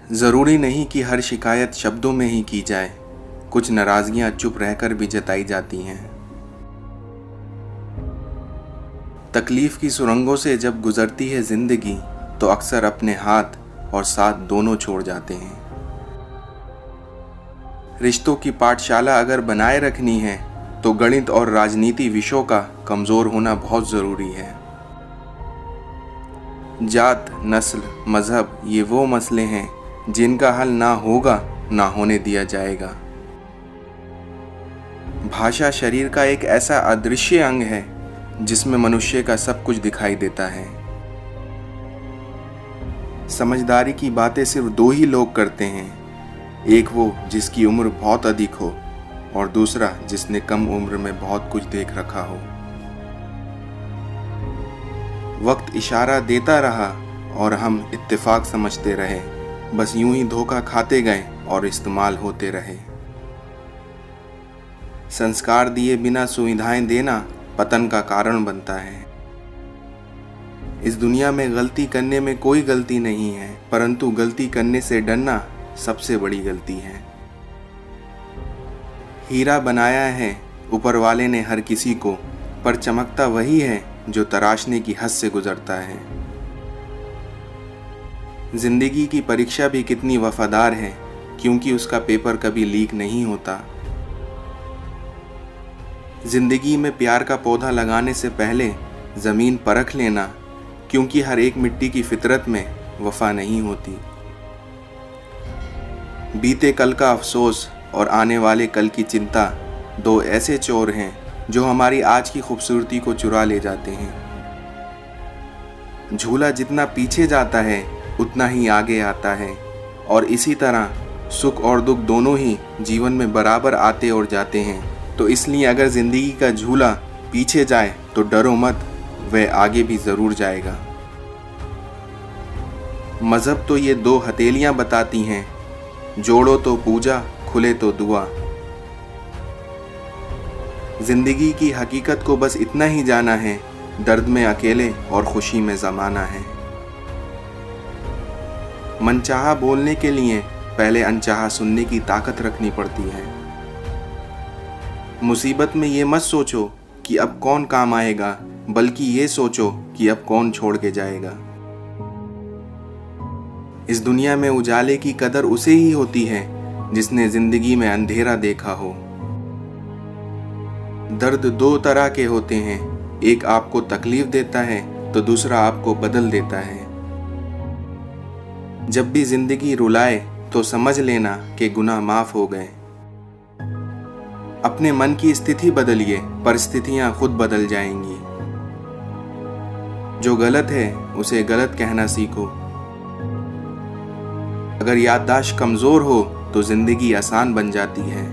ज़रूरी नहीं कि हर शिकायत शब्दों में ही की जाए, कुछ नाराज़गियाँ चुप रहकर भी जताई जाती हैं। तकलीफ़ की सुरंगों से जब गुज़रती है ज़िंदगी तो अक्सर अपने हाथ और साथ दोनों छोड़ जाते हैं। रिश्तों की पाठशाला अगर बनाए रखनी है तो गणित और राजनीति विषयों का कमज़ोर होना बहुत ज़रूरी है। जात, नस्ल, मज़हब ये वो मसले हैं जिनका हल ना होगा ना होने दिया जाएगा। भाषा शरीर का एक ऐसा अदृश्य अंग है जिसमें मनुष्य का सब कुछ दिखाई देता है। समझदारी की बातें सिर्फ दो ही लोग करते हैं, एक वो जिसकी उम्र बहुत अधिक हो और दूसरा जिसने कम उम्र में बहुत कुछ देख रखा हो। वक्त इशारा देता रहा और हम इत्तेफाक समझते रहे, बस यूं ही धोखा खाते गए और इस्तेमाल होते रहे। संस्कार दिए बिना सुविधाएं देना पतन का कारण बनता है। इस दुनिया में गलती करने में कोई गलती नहीं है, परंतु गलती करने से डरना सबसे बड़ी गलती है। हीरा बनाया है ऊपर वाले ने हर किसी को, पर चमकता वही है जो तराशने की हद से गुजरता है। जिंदगी की परीक्षा भी कितनी वफादार है क्योंकि उसका पेपर कभी लीक नहीं होता। जिंदगी में प्यार का पौधा लगाने से पहले ज़मीन परख लेना, क्योंकि हर एक मिट्टी की फितरत में वफा नहीं होती। बीते कल का अफसोस और आने वाले कल की चिंता दो ऐसे चोर हैं जो हमारी आज की खूबसूरती को चुरा ले जाते हैं। झूला जितना पीछे जाता है उतना ही आगे आता है, और इसी तरह सुख और दुख दोनों ही जीवन में बराबर आते और जाते हैं। तो इसलिए अगर ज़िंदगी का झूला पीछे जाए तो डरो मत, वह आगे भी ज़रूर जाएगा। मज़हब तो ये दो हथेलियाँ बताती हैं, जोड़ो तो पूजा, खुले तो दुआ। ज़िंदगी की हकीकत को बस इतना ही जाना है, दर्द में अकेले और खुशी में ज़माना है। मनचाहा बोलने के लिए पहले अनचाहा सुनने की ताकत रखनी पड़ती है। मुसीबत में ये मत सोचो कि अब कौन काम आएगा, बल्कि ये सोचो कि अब कौन छोड़ के जाएगा। इस दुनिया में उजाले की कदर उसे ही होती है जिसने जिंदगी में अंधेरा देखा हो। दर्द दो तरह के होते हैं, एक आपको तकलीफ देता है तो दूसरा आपको बदल देता है। जब भी जिंदगी रुलाए तो समझ लेना कि गुनाह माफ हो गए। अपने मन की स्थिति बदलिए, परिस्थितियां खुद बदल जाएंगी। जो गलत है उसे गलत कहना सीखो। अगर याददाश्त कमजोर हो तो जिंदगी आसान बन जाती है।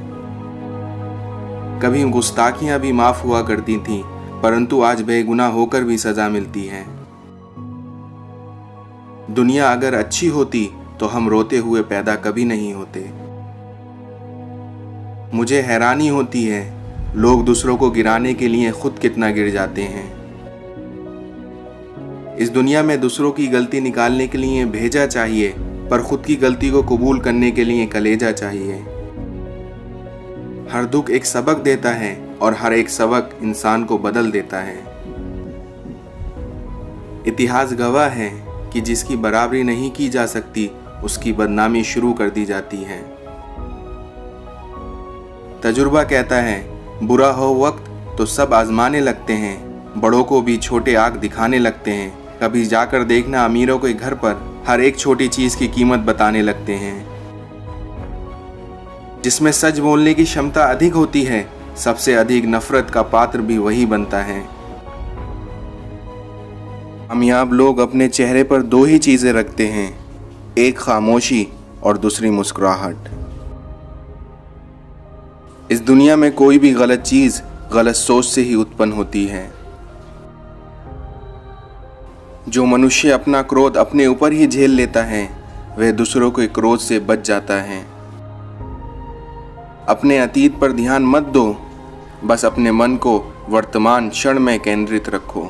कभी गुस्ताखियां भी माफ हुआ करती थीं, परंतु आज बेगुनाह होकर भी सजा मिलती है। दुनिया अगर अच्छी होती तो हम रोते हुए पैदा कभी नहीं होते। मुझे हैरानी होती है लोग दूसरों को गिराने के लिए खुद कितना गिर जाते हैं। इस दुनिया में दूसरों की गलती निकालने के लिए भेजा चाहिए, पर खुद की गलती को कबूल करने के लिए कलेजा चाहिए। हर दुख एक सबक देता है और हर एक सबक इंसान को बदल देता है। इतिहास गवाह है कि जिसकी बराबरी नहीं की जा सकती उसकी बदनामी शुरू कर दी जाती है। तजुर्बा कहता है बुरा हो वक्त तो सब आजमाने लगते हैं, बड़ों को भी छोटे आग दिखाने लगते हैं। कभी जाकर देखना अमीरों के घर पर हर एक छोटी चीज की कीमत बताने लगते हैं। जिसमें सच बोलने की क्षमता अधिक होती है, सबसे अधिक नफरत का पात्र भी वही बनता है। कामयाब लोग अपने चेहरे पर दो ही चीजें रखते हैं, एक खामोशी और दूसरी मुस्कुराहट। इस दुनिया में कोई भी गलत चीज गलत सोच से ही उत्पन्न होती है। जो मनुष्य अपना क्रोध अपने ऊपर ही झेल लेता है वह दूसरों के क्रोध से बच जाता है। अपने अतीत पर ध्यान मत दो, बस अपने मन को वर्तमान क्षण में केंद्रित रखो।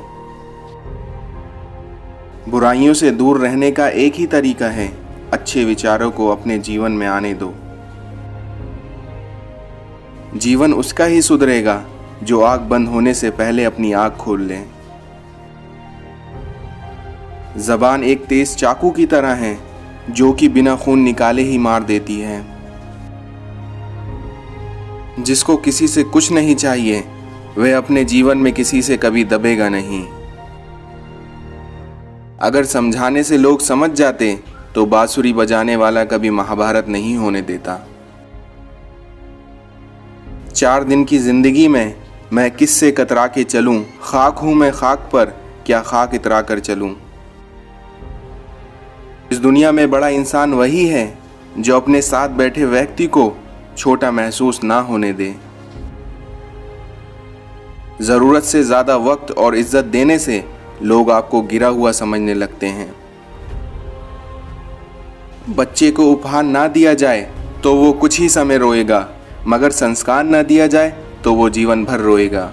बुराइयों से दूर रहने का एक ही तरीका है अच्छे विचारों को अपने जीवन में आने दो। जीवन उसका ही सुधरेगा जो आँख बंद होने से पहले अपनी आँख खोल ले। ज़बान एक तेज चाकू की तरह है जो कि बिना खून निकाले ही मार देती है। जिसको किसी से कुछ नहीं चाहिए वह अपने जीवन में किसी से कभी दबेगा नहीं। अगर समझाने से लोग समझ जाते तो बांसुरी बजाने वाला कभी महाभारत नहीं होने देता। 4 दिन की जिंदगी में मैं किससे कतरा के चलूं, खाक हूं मैं खाक पर, क्या खाक इतरा कर चलूं। इस दुनिया में बड़ा इंसान वही है जो अपने साथ बैठे व्यक्ति को छोटा महसूस ना होने दे। जरूरत से ज्यादा वक्त और इज्जत देने से लोग आपको गिरा हुआ समझने लगते हैं। बच्चे को उपहार ना दिया जाए तो वो कुछ ही समय रोएगा, मगर संस्कार ना दिया जाए तो वो जीवन भर रोएगा।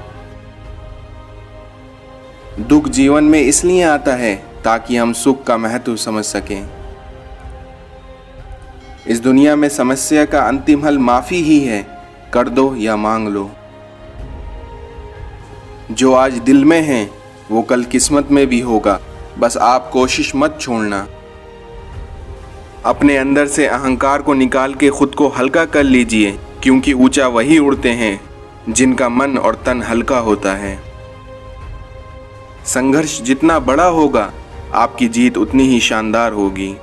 दुख जीवन में इसलिए आता है ताकि हम सुख का महत्व समझ सकें। इस दुनिया में समस्या का अंतिम हल माफी ही है, कर दो या मांग लो। जो आज दिल में है वो कल किस्मत में भी होगा, बस आप कोशिश मत छोड़ना। अपने अंदर से अहंकार को निकाल के खुद को हल्का कर लीजिए, क्योंकि ऊंचा वही उड़ते हैं जिनका मन और तन हल्का होता है। संघर्ष जितना बड़ा होगा आपकी जीत उतनी ही शानदार होगी।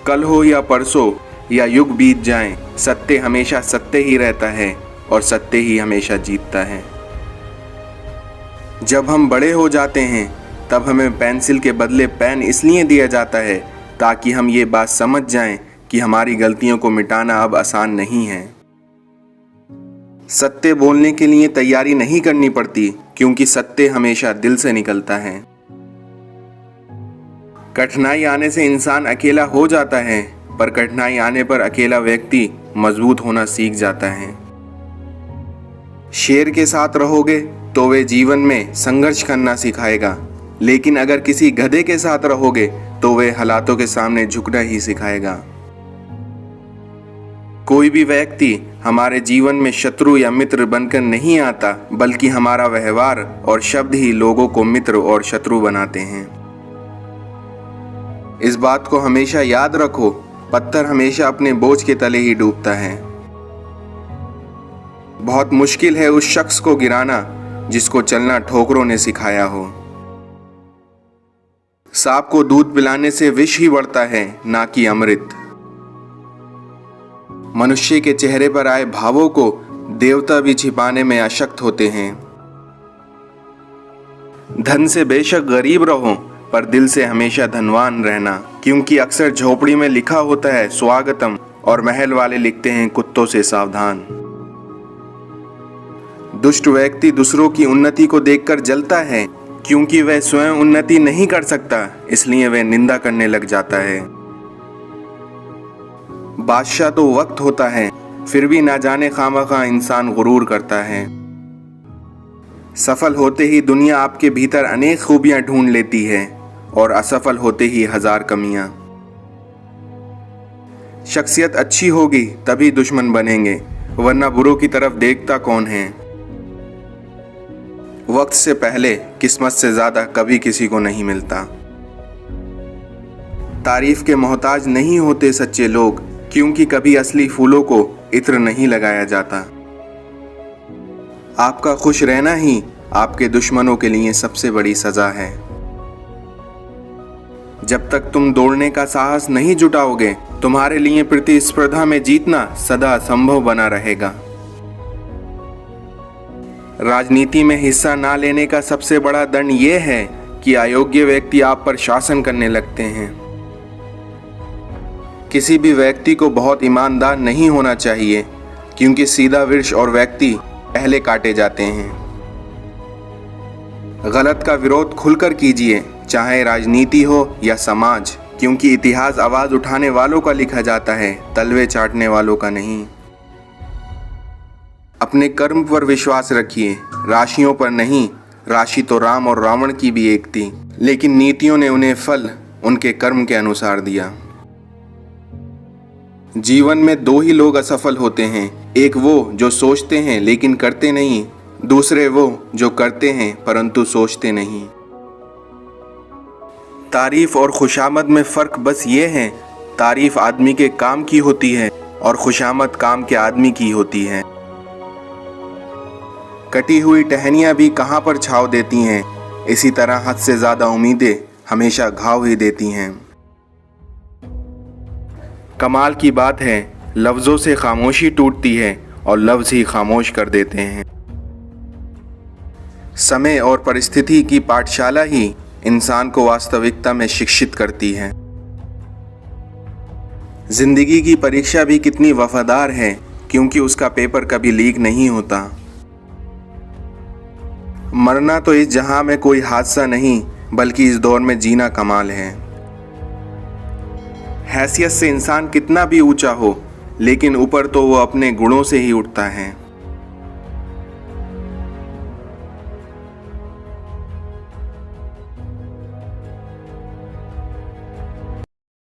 कल हो या परसों या युग बीत जाएं, सत्य हमेशा सत्य ही रहता है और सत्य ही हमेशा जीतता है। जब हम बड़े हो जाते हैं तब हमें पेंसिल के बदले पेन इसलिए दिया जाता है ताकि हम ये बात समझ जाएं कि हमारी गलतियों को मिटाना अब आसान नहीं है। सत्य बोलने के लिए तैयारी नहीं करनी पड़ती, क्योंकि सत्य हमेशा दिल से निकलता है। कठिनाई आने से इंसान अकेला हो जाता है, पर कठिनाई आने पर अकेला व्यक्ति मजबूत होना सीख जाता है। शेर के साथ रहोगे तो वे जीवन में संघर्ष करना सिखाएगा, लेकिन अगर किसी गधे के साथ रहोगे तो वे हालातों के सामने झुकना ही सिखाएगा। कोई भी व्यक्ति हमारे जीवन में शत्रु या मित्र बनकर नहीं आता, बल्कि हमारा व्यवहार और शब्द ही लोगों को मित्र और शत्रु बनाते हैं। इस बात को हमेशा याद रखो, पत्थर हमेशा अपने बोझ के तले ही डूबता है। बहुत मुश्किल है उस शख्स को गिराना जिसको चलना ठोकरों ने सिखाया हो। सांप को दूध पिलाने से विष ही बढ़ता है, ना कि अमृत। मनुष्य के चेहरे पर आए भावों को देवता भी छिपाने में अशक्त होते हैं। धन से बेशक गरीब रहो, पर दिल से हमेशा धनवान रहना, क्योंकि अक्सर झोपड़ी में लिखा होता है स्वागतम और महल वाले लिखते हैं कुत्तों से सावधान। दुष्ट व्यक्ति दूसरों की उन्नति को देखकर जलता है, क्योंकि वह स्वयं उन्नति नहीं कर सकता, इसलिए वह निंदा करने लग जाता है। बादशाह तो वक्त होता है, फिर भी ना जाने खामखा इंसान गुरूर करता है। सफल होते ही दुनिया आपके भीतर अनेक खूबियां ढूंढ लेती है और असफल होते ही 1000 कमियां। शख्सियत अच्छी होगी तभी दुश्मन बनेंगे, वरना बुरों की तरफ देखता कौन है। वक्त से पहले किस्मत से ज्यादा कभी किसी को नहीं मिलता। तारीफ के मोहताज नहीं होते सच्चे लोग, क्योंकि कभी असली फूलों को इत्र नहीं लगाया जाता। आपका खुश रहना ही आपके दुश्मनों के लिए सबसे बड़ी सजा है। जब तक तुम दौड़ने का साहस नहीं जुटाओगे, तुम्हारे लिए प्रतिस्पर्धा में जीतना सदा असंभव बना रहेगा। राजनीति में हिस्सा ना लेने का सबसे बड़ा दंड यह है कि अयोग्य व्यक्ति आप पर शासन करने लगते हैं। किसी भी व्यक्ति को बहुत ईमानदार नहीं होना चाहिए, क्योंकि सीधा वृक्ष और व्यक्ति पहले काटे जाते हैं। गलत का विरोध खुलकर कीजिए, चाहे राजनीति हो या समाज, क्योंकि इतिहास आवाज उठाने वालों का लिखा जाता है, तलवे चाटने वालों का नहीं। अपने कर्म पर विश्वास रखिए, राशियों पर नहीं। राशि तो राम और रावण की भी एक थी, लेकिन नीतियों ने उन्हें फल उनके कर्म के अनुसार दिया। जीवन में दो ही लोग असफल होते हैं, एक वो जो सोचते हैं लेकिन करते नहीं, दूसरे वो जो करते हैं परंतु सोचते नहीं। तारीफ और खुशामद में फ़र्क बस ये है, तारीफ आदमी के काम की होती है और खुशामद काम के आदमी की होती है। कटी हुई टहनियाँ भी कहाँ पर छाँव देती हैं, इसी तरह हद से ज़्यादा उम्मीदें हमेशा घाव ही देती हैं। कमाल की बात है, लफ्ज़ों से खामोशी टूटती है और लफ्ज़ ही खामोश कर देते हैं। समय और परिस्थिति की पाठशाला ही इंसान को वास्तविकता में शिक्षित करती है। जिंदगी की परीक्षा भी कितनी वफादार है, क्योंकि उसका पेपर कभी लीक नहीं होता। मरना तो इस जहां में कोई हादसा नहीं, बल्कि इस दौर में जीना कमाल है। हैसियत से इंसान कितना भी ऊंचा हो, लेकिन ऊपर तो वो अपने गुणों से ही उठता है।